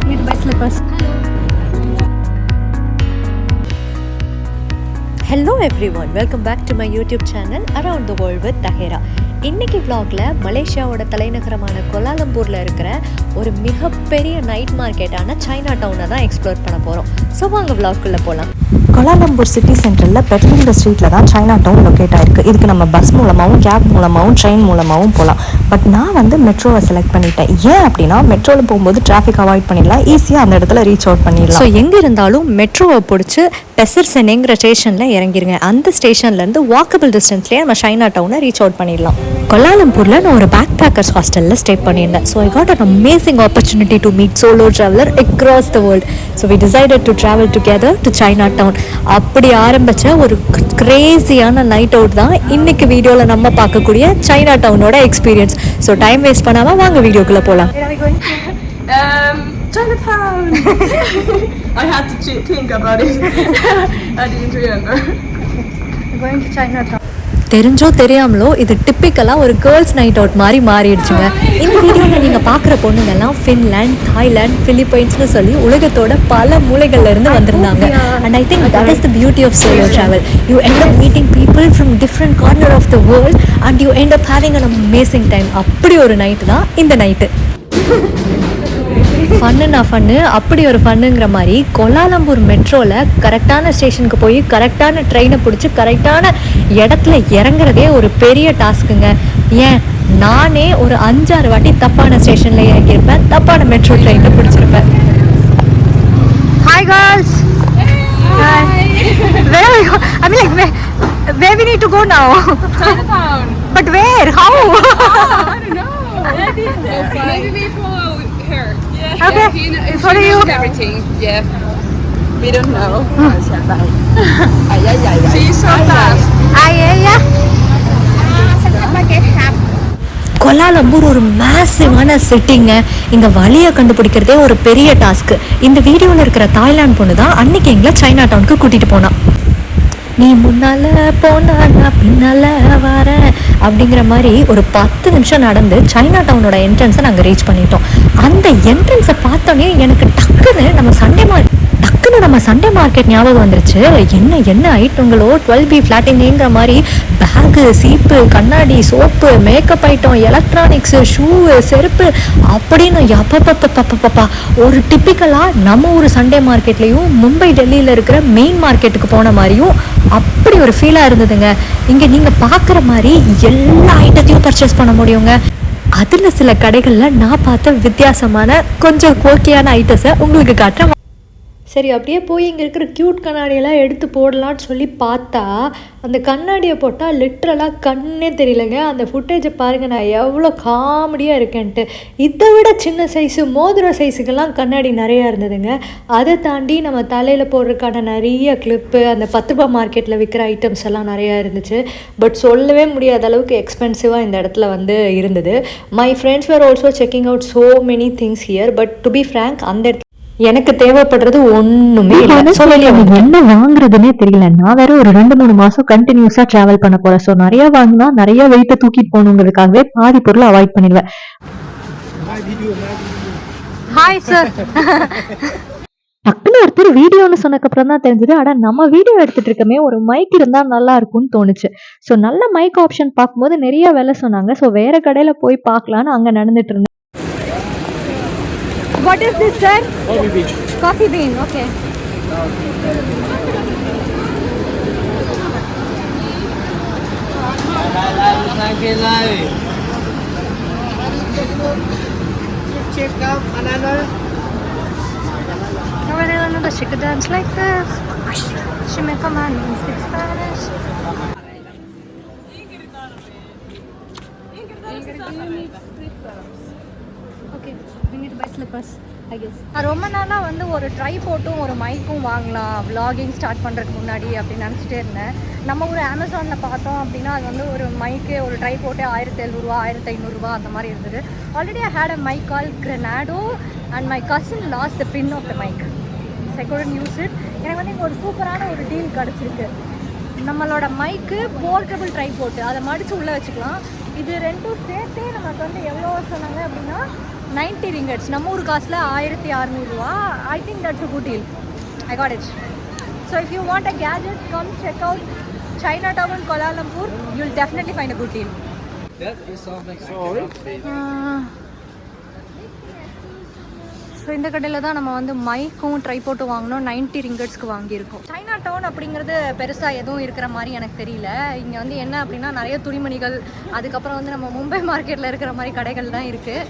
Need to buy slippers. Hello everyone, welcome back to my YouTube channel Around the World with Tahira. இன்னைக்கு vlogல மலேசியாவோட தலைநகரமான கோலாலம்பூர்ல இருக்கிற ஒரு மிகப்பெரிய நைட் மார்க்கெட்டான சைனா டவுனை தான் எக்ஸ்ப்ளோர் பண்ண போகிறோம். ஸோ வாங்க vlogக்குள்ளே போகலாம். கோலாலம்பூர் சிட்டி சென்டரில் பெட்லிங்கிற ஸ்ட்ரீட்டில் தான் சைனா டவுன் லொக்கேட் ஆகிருக்கு. இதுக்கு நம்ம பஸ் மூலமாகவும் கேப் மூலமாகவும் ட்ரெயின் மூலமாகவும் போகலாம். பட் நான் வந்து மெட்ரோவை செலக்ட் பண்ணிட்டேன். ஏன் அப்படின்னா மெட்ரோவில் போகும்போது டிராஃபிக் அவாய்ட் பண்ணிடலாம், ஈஸியாக அந்த இடத்துல ரீச் அவுட் பண்ணிடலாம். ஸோ எங்கே இருந்தாலும் மெட்ரோவை பிடிச்சி பெசர்செனேங்கிற ஸ்டேஷனில் இறங்கிருங்க. அந்த ஸ்டேஷன்லேருந்து வாக்கபிள் டிஸ்டன்ஸ்லேயே நம்ம சைனா டவுனை ரீச் அவுட் பண்ணிடலாம். கோலாலம்பூரில் நான் ஒரு பேக் பேக்கர்ஸ் ஹாஸ்டலில் ஸ்டே பண்ணியிருந்தேன். So I got an amazing opportunity to meet solo traveller across the world. So we decided to travel together to Chinatown. அப்படி ஆரம்பித்த ஒரு கிரேசியான நைட் அவுட் தான் இன்னைக்கு வீடியோவில் நம்ம பார்க்கக்கூடிய சைனா டவுனோட எக்ஸ்பீரியன்ஸ். ஸோ டைம் வேஸ்ட் பண்ணாமல் வாங்க வீடியோக்குள்ளே போகலாம். Chinatown! I had to think about it. I didn't remember. We're going to Chinatown. தெரிஞ்சோ தெரியாமலோ இது டிப்பிக்கலாக ஒரு கேர்ள்ஸ் நைட் அவுட் மாதிரி மாறிடுச்சுங்க. இந்த வீடியோவில் நீங்கள் பார்க்குற பொண்ணுங்கெல்லாம் ஃபின்லாண்ட், தாய்லாந்து, பிலிப்பைன்ஸ்னு சொல்லி உலகத்தோட பல மூலைகள்ல இருந்து வந்திருந்தாங்க. And I think that is the beauty of solo travel. You end up meeting people from different corner of the world and you end up having an amazing time. அப்படி ஒரு night தான் இந்த நைட்டு. ஃபன்னு அப்படி ஒரு ஃபன்னுங்கிற மாதிரி Kuala Lumpur மெட்ரோவில் கரெக்டான ஸ்டேஷனுக்கு போய் கரெக்டான ட்ரெயினை பிடிச்சி கரெக்டான இடத்துல இறங்குறதே ஒரு பெரிய டாஸ்க்குங்க. ஏன் நானே ஒரு 5-6 வாட்டி தப்பான ஸ்டேஷனில் இறங்கியிருப்பேன், தப்பான மெட்ரோ ட்ரெயினை பிடிச்சிருப்பேன். Hi girls. I mean like where we need to go now? Chinatown. But where? How? I don't know. Maybe we follow her. Yeah. Okay. If Follow she you. knows everything. Yeah. We don't know. She's so fast. Kuala Lumpur ஒரு மேசிவான சிட்டிங்க. இங்கே வழியை கண்டுபிடிக்கிறதே ஒரு பெரிய task. இந்த வீடியோவில் இருக்கிற Thailand பொண்ணு தான் அன்னைக்கு எங்களை சைனா டவுனுக்கு கூட்டிகிட்டு போனான். நீ முன்னால் போனா நான் பின்னால் வரேன் அப்படிங்கிற மாதிரி ஒரு 10 நிமிஷம் நடந்து சைனா டவுனோட என்ட்ரன்ஸை நாங்கள் ரீச் பண்ணிட்டோம். அந்த என்ட்ரன்ஸை பார்த்தோன்னே எனக்கு டக்குன்னு நம்ம சண்டே மார்க்கெட் ஞாபகம் வந்துருச்சு. என்ன ஐட்டங்களோ 12B ஃப்ளாட்டிங்கிற மாதிரி பேகு, சீப்பு, கண்ணாடி, சோப்பு, மேக்கப் ஐட்டம், எலக்ட்ரானிக்ஸு, ஷூவு, செருப்பு அப்படின்னு அப்பப்பப்பப்பப்பா ஒரு டிப்பிக்கலாக நம்ம ஒரு சண்டே மார்க்கெட்லேயும் மும்பை, டெல்லியில் இருக்கிற மெயின் மார்க்கெட்டுக்கு போன மாதிரியும் அப்படி ஒரு ஃபீலாக இருந்ததுங்க. இங்கே நீங்கள் பார்க்குற மாதிரி எல்லா ஐட்டத்தையும் பர்ச்சேஸ் பண்ண முடியுங்க. அதில் சில கடைகளில் நான் பார்த்த வித்தியாசமான கொஞ்சம் கோக்கியான ஐட்டத்தை உங்களுக்கு காட்டுறேன். சரி, அப்படியே போய் இங்கே இருக்கிற க்யூட் கண்ணாடியெல்லாம் எடுத்து போடலான்னு சொல்லி பார்த்தா அந்த கண்ணாடியை போட்டால் லிட்ரலாக கண்ணே தெரியலங்க. அந்த ஃபுட்டேஜை பாருங்கள், நான் எவ்வளோ காமெடியாக இருக்கேன்ட்டு. இதை விட சின்ன சைஸு மோதிர சைஸுக்கெல்லாம் கண்ணாடி நிறையா இருந்ததுங்க. அதை தாண்டி நம்ம தலையில் போடுறதுக்கான நிறைய கிளிப்பு, அந்த 10 ரூபாய் மார்க்கெட்டில் விற்கிற ஐட்டம்ஸ் எல்லாம் நிறையா இருந்துச்சு. பட் சொல்லவே முடியாத அளவுக்கு எக்ஸ்பென்சிவாக இந்த இடத்துல வந்து இருந்தது. My friends were also checking out so many things here. But to be frank, அந்த இடத்துல எனக்கு தேவைப்படுறது ஒண்ணுமே இல்லை. என்ன வாங்குறதுன்னே தெரியல. நான் வேற ஒரு 2-3 மாசம் கண்டினியூஸா டிராவல் பண்ண போறேன். ஸோ நிறைய வாங்கினா நிறைய வெயிட்ட தூக்கிட்டு போகணுங்கிறதுக்காகவே பாதி பொருளை அவாய்ட் பண்ணிடுவேன். Hi sir. டக்குன்னு ஒருத்தர் வீடியோன்னு சொன்னதுக்கப்புறம் தான் தெரிஞ்சது, அட நம்ம வீடியோ எடுத்துட்டு இருக்கமே, ஒரு மைக் இருந்தா நல்லா இருக்கும்னு தோணுச்சு. ஸோ நல்ல மைக் ஆப்ஷன் பார்க்கும்போது நிறைய விலை சொன்னாங்க. ஸோ வேற கடையில போய் பார்க்கலான்னு அங்க நடந்துட்டு இருந்தேன். What is this, sir? Coffee bean. Coffee bean, okay. Check out another. Now I don't know the she could dance like this. She may come and speak Spanish. Okay, we need to buy slippers, I guess. ரொம்ப நாளாக வந்து ஒரு ட்ரைபோட்டும் ஒரு மைக்கும் வாங்கலாம் vlogging start பண்ணுறதுக்கு முன்னாடி அப்படின்னு நினச்சிட்டே இருந்தேன். நம்ம ஒரு அமேசானில் பார்த்தோம் அப்படின்னா அது வந்து ஒரு மைக்கு, ஒரு ட்ரைபோட்டே 1700 ரூபா, 1500 அந்த மாதிரி இருந்தது. Already I had a mic called Granado and my cousin lost the pin of the mic. So I couldn't use it. எனக்கு வந்து இங்கே ஒரு சூப்பரான ஒரு டீல் கிடச்சிருக்கு. நம்மளோட மைக்கு போர்ட்டபிள் ட்ரைபோட்டு, அதை மடித்து உள்ளே வச்சுக்கலாம். இது ரெண்டும் சேர்த்தே நமக்கு வந்து எவ்வளோ சொன்னாங்க அப்படின்னா 90 ringgits. நம்ம ஊர் காசில் 1600 ரூபா. I think that's a good deal. I got it. So if you want a gadget come check out Chinatown in Kuala Lumpur. You'll definitely find a good deal. That is something I cannot say. So இந்த கடையில் தான் நம்ம வந்து மைக்கும் ட்ரைபோட்டும் வாங்கினோம். 90 ringgitsக்கு வாங்கியிருக்கோம். China down அப்படிங்கிறது பெருசாக எதுவும் இருக்கிற மாதிரி எனக்கு தெரியல. இங்கே வந்து என்ன அப்படின்னா நிறைய துணிமணிகள், அதுக்கப்புறம் வந்து நம்ம மும்பை மார்க்கெட்டில் இருக்கிற மாதிரி கடைகள் தான் இருக்குது.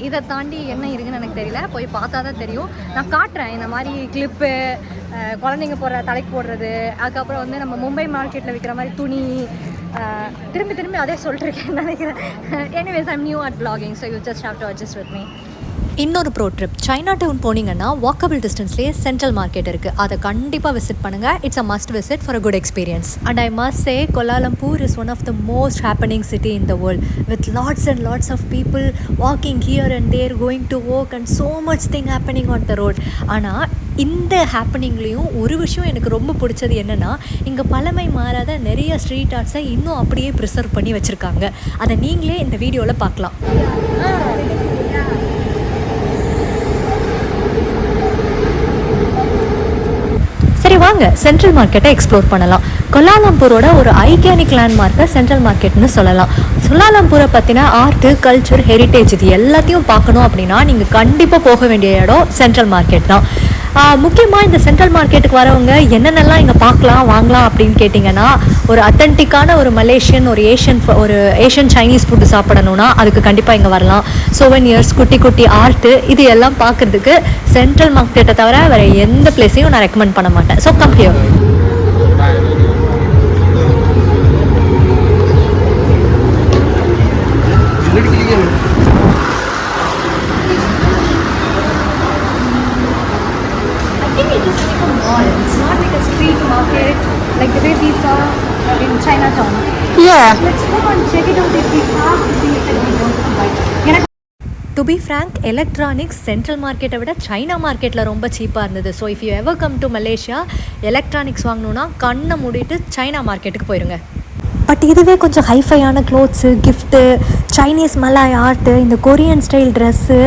இதை தாண்டி என்ன இருக்குன்னு எனக்கு தெரியல, போய் பார்த்தா தான் தெரியும். நான் காட்டுறேன் இந்த மாதிரி கிளிப்பு, குழந்தைங்க போடுற தலைக்கு போடுறது, அதுக்கப்புறம் வந்து நம்ம மும்பை மார்க்கெட்டில் விற்கிற மாதிரி துணி. திரும்பி அதே சொல்லிட்டுருக்கேன் நினைக்கிறேன். Anyways I'm new at vlogging, so you just have to adjust with me. இன்னொரு ப்ரோ ட்ரிப், சைனா டவுன் போனீங்கன்னா வாக்கபிள் டிஸ்டன்ஸ்லேயே சென்ட்ரல் மார்க்கெட் இருக்குது. அதை கண்டிப்பாக விசிட் பண்ணுங்கள். It's a must visit for a good experience. And I must say Kuala Lumpur is one of the most happening city in the world, with lots and lots of people walking here and there, going to work and so much thing happening on the road. ஆனால் இந்த ஹேப்பனிங்லேயும் ஒரு விஷயம் எனக்கு ரொம்ப பிடிச்சது என்னென்னா, இங்கே பழமை மாறாத நிறைய ஸ்ட்ரீட் ஆர்ட்ஸை இன்னும் அப்படியே ப்ரிசர்வ் பண்ணி வச்சுருக்காங்க. அதை நீங்களே இந்த வீடியோவில் பார்க்கலாம். சரி வாங்க சென்ட்ரல் மார்க்கெட்டை எக்ஸ்ப்ளோர் பண்ணலாம். கோலாலம்பூரோட ஒரு ஐகானிக் லேண்ட்மார்க்கை சென்ட்ரல் மார்க்கெட்னு சொல்லலாம். கோலாலம்பூரை பற்றின ஆர்ட்டு, கல்ச்சர், ஹெரிட்டேஜ் இது எல்லாத்தையும் பார்க்கணும் அப்படின்னா நீங்கள் கண்டிப்பாக போக வேண்டிய இடம் சென்ட்ரல் மார்க்கெட் தான். முக்கியமாக இந்த சென்ட்ரல் மார்க்கெட்டுக்கு வரவங்க என்னென்னலாம் இங்கே பார்க்கலாம் வாங்கலாம் அப்படின்னு கேட்டிங்கன்னா, ஒரு அத்தன்டிக்கான ஒரு மலேசியன், ஒரு ஏஷியன் சைனீஸ் ஃபுட்டு சாப்பிடணுன்னா அதுக்கு கண்டிப்பாக இங்கே வரலாம். சோவனியர்ஸ், குட்டி குட்டி ஆர்ட்டு, இது எல்லாம் பார்க்குறதுக்கு சென்ட்ரல் மார்க்கெட்டை தவிர வேறு எந்த பிளேஸையும் நான் ரெக்கமெண்ட் பண்ண மாட்டேன். So come here. It's not like a street market like the way we saw in Chinatown. Yeah. Let's go and check it out if we have to see if we want to buy. To be frank, electronics central மார்க்கெட்டை விட China மார்க்கெட்டில் ரொம்ப சீப்பாக இருந்தது. So if you ever come to Malaysia, electronics வாங்கணுன்னா கண்ணை மூடிட்டு சைனா மார்க்கெட்டுக்கு போயிருங்க. பட் இதுவே கொஞ்சம் ஹைஃபையான clothes, gift, Chinese Malay art, இந்த கொரியன் ஸ்டைல் ட்ரெஸ்ஸு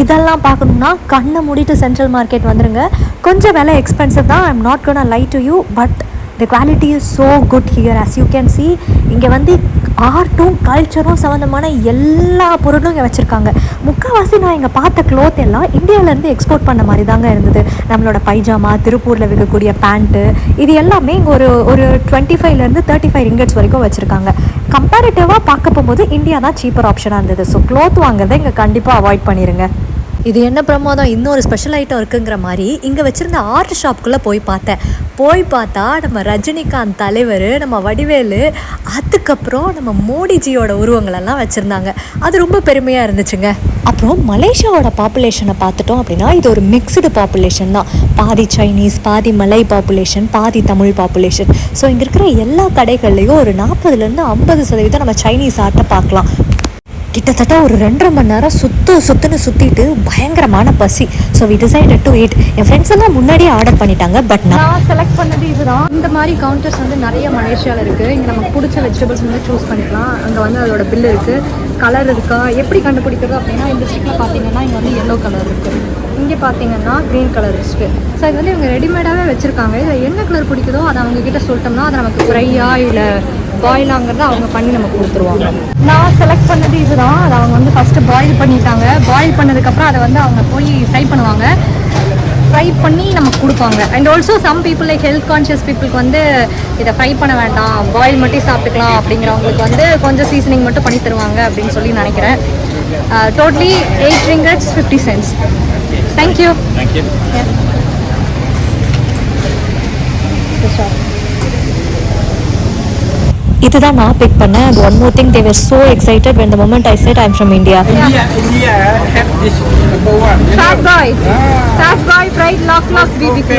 இதெல்லாம் பார்க்கணுன்னா கண்ணை மூடிட்டு சென்ட்ரல் மார்க்கெட் வந்துடுங்க. கொஞ்சம் விலை எக்ஸ்பென்சிவ் தான், I'm not gonna lie to you, but the quality is so good here. As you can see, இங்கே வந்து ஆர்ட்டும் கல்ச்சரும் சம்மந்தமான எல்லா பொருளும் இங்கே வச்சுருக்காங்க. முக்கால்வாசி நான் இங்கே பார்த்த க்ளோத் எல்லாம் இந்தியாவிலேருந்து எக்ஸ்போர்ட் பண்ண மாதிரி தாங்க இருந்தது. நம்மளோட பைஜாமா, திருப்பூரில் விற்கக்கூடிய பேண்ட்டு, இது எல்லாமே இங்கே ஒரு 25 35 ringgits வரைக்கும் வச்சுருக்காங்க. கம்பேரிட்டிவாக பார்க்க போகும்போது இந்தியா தான் சீப்பர் ஆப்ஷனாக இருந்தது. ஸோ க்ளோத் வாங்குறதை இங்கே கண்டிப்பாக அவாய்ட் பண்ணிடுங்க. இது என்ன பிரமாதம், இன்னொரு ஸ்பெஷல் ஐட்டம் இருக்குங்கிற மாதிரி இங்கே வச்சுருந்த ஆர்ட் ஷாப்புக்குள்ளே போய் பார்த்தா நம்ம ரஜினிகாந்த் தலைவர், நம்ம வடிவேலு, அதுக்கப்புறம் நம்ம மோடிஜியோட உருவங்களெல்லாம் வச்சுருந்தாங்க. அது ரொம்ப பெருமையாக இருந்துச்சுங்க. அப்புறம் மலேசியாவோட பாப்புலேஷனை பார்த்துட்டோம் அப்படின்னா இது ஒரு மிக்ஸ்டு பாப்புலேஷன் தான். பாதி சைனீஸ், பாதி மலை பாப்புலேஷன், பாதி தமிழ் பாப்புலேஷன். ஸோ இங்கே இருக்கிற எல்லா கடைகள்லேயும் ஒரு 40% நம்ம சைனீஸ் ஆர்ட்டை பார்க்கலாம். கிட்டத்தட்ட ஒரு 2.5 மணி நேரம் சுற்றுன்னு சுற்றிட்டு பயங்கரமான பசி. So we decided to eat. என் ஃப்ரெண்ட்ஸ் எல்லாம் முன்னாடியே ஆர்டர் பண்ணிட்டாங்க. பட் நான் செலக்ட் பண்ணது இதுதான். இந்த மாதிரி கவுண்டர்ஸ் வந்து நிறைய மலேசியாவில் இருக்குது. இங்கே நமக்கு பிடிச்ச வெஜிடபிள்ஸ் வந்து சூஸ் பண்ணிக்கலாம். அங்கே வந்து அதோட பில் இருக்குது, கலர் இருக்கா, எப்படி கண்டுபிடிக்கிறது அப்படின்னா இந்த ஸ்டிக்கில் பார்த்தீங்கன்னா இங்கே வந்து எல்லோ கலர் இருக்குது, இங்கே பார்த்தீங்கன்னா க்ரீன் கலர் இருக்குது. ஸோ இது வந்து இவங்க ரெடிமேடாகவே வச்சுருக்காங்க. இதில் என்ன கலர் பிடிக்குதோ அதை அவங்கக்கிட்ட சொல்லிட்டோம்னா அதை நமக்கு ஃப்ரையாக இல்லை பாயிலாங்கிறத அவங்க பண்ணி நமக்கு கொடுத்துருவாங்க. நான் செலக்ட் பண்ணது இதுதான். அதை அவங்க வந்து ஃபஸ்ட்டு பாயில் பண்ணிட்டாங்க. பாயில் பண்ணதுக்கப்புறம் அதை வந்து அவங்க போய் ஃப்ரை பண்ணுவாங்க. ஃப்ரை பண்ணி நமக்கு கொடுப்பாங்க. And also some people like health conscious பீப்புளுக்கு வந்து இதை ஃப்ரை பண்ண வேண்டாம், பாயில் மட்டும் சாப்பிட்டுக்கலாம் அப்படிங்கிறவங்களுக்கு வந்து கொஞ்சம் சீசனிங் மட்டும் பண்ணி தருவாங்க அப்படின்னு சொல்லி நினைக்கிறேன். Totally 8 ringgits 50 cents. Thank you. Thank you. இதுதான் நான் பிக் பண்ணேன். And one more thing, they were so excited when the moment I said I'm from India. India have this number one. Fat boy fried lock BBQ.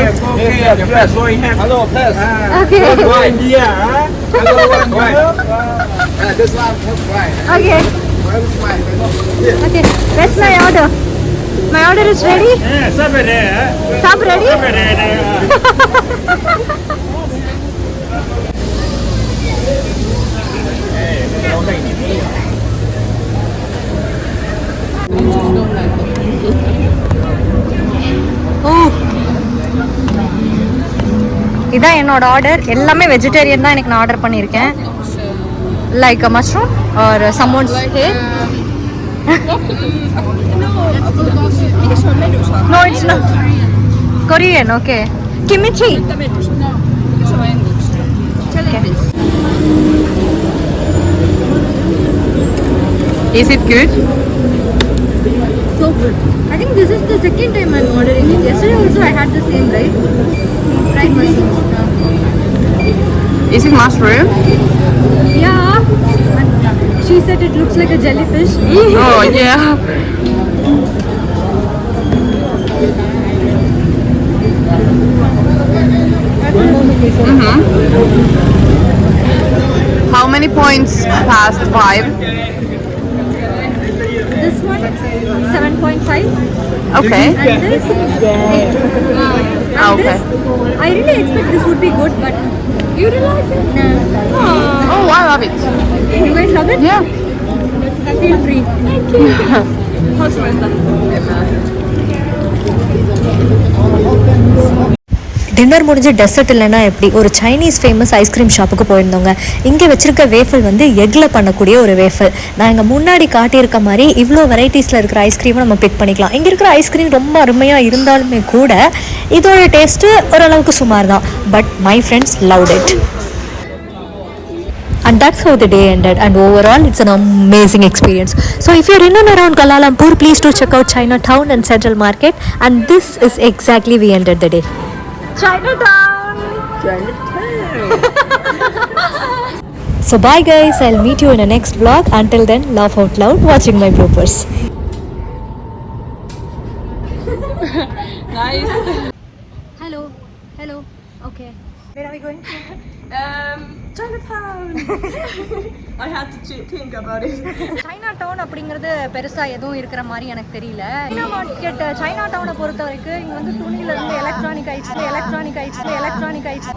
Okay, plus so we have. Hello, plus. Okay. India, huh? Hello, one boy. This one, right. Okay. Okay. That's my order. My order is ready. Yeah, sab ready. Sab ready? Sab ready. ஓ, இதான் என்னோட order. எல்லாமே vegetarian தான் எனக்கு நான் order பண்ணியிருக்கேன். Like a mushroom or salmons No, it's not. Korean, okay. Kimchi. Is it good? So good. I think this is the second time I'm ordering it. Yesterday also I had the same, right? Fried mushrooms. Is it mushroom? Yeah. She said it looks like a jellyfish. Oh yeah. How many points past 5? This one 7.5. Okay. And this 8. And Okay. this, I really expect this would be good, but you really like it? Nah. Oh, I love it. You guys love it? Yeah. Feel free. Thank you. Dinner முடிஞ்சு dessert இல்லைன்னா எப்படி, ஒரு Chinese famous ice cream ஷாப்புக்கு போயிருந்தோங்க. இங்கே வச்சுருக்க waffle வந்து எக்கில் பண்ணக்கூடிய ஒரு வேஃபல். நான் இங்கே முன்னாடி காட்டியிருக்க மாதிரி இவ்வளோ வெரைட்டிஸில் இருக்கிற ஐஸ்கிரீமை நம்ம பிக் பண்ணிக்கலாம். இங்கே இருக்கிற ஐஸ்கிரீம் ரொம்ப அருமையாக இருந்தாலுமே கூட இதோட டேஸ்ட்டு ஓரளவுக்கு சுமார் தான். But my friends loved it. And that's how the day ended, and overall it's an amazing experience. So if you're in and around Kuala Lumpur, please do check out Chinatown and Central Market. And this is exactly we ended the day. Chinatown. So bye guys, I'll meet you in the next vlog. Until then, laugh out loud watching my bloopers. Nice. Hello. Okay, where are we going? Chinatown. I had to think about it. Chinatown அப்படிங்கிறது பெருசாக எதுவும் இருக்கிற மாதிரி எனக்கு தெரியல. China market, China டவுனை பொறுத்த வரைக்கும் இங்கே வந்து துணியிலேருந்து எலக்ட்ரானிக் ஐட்ஸ்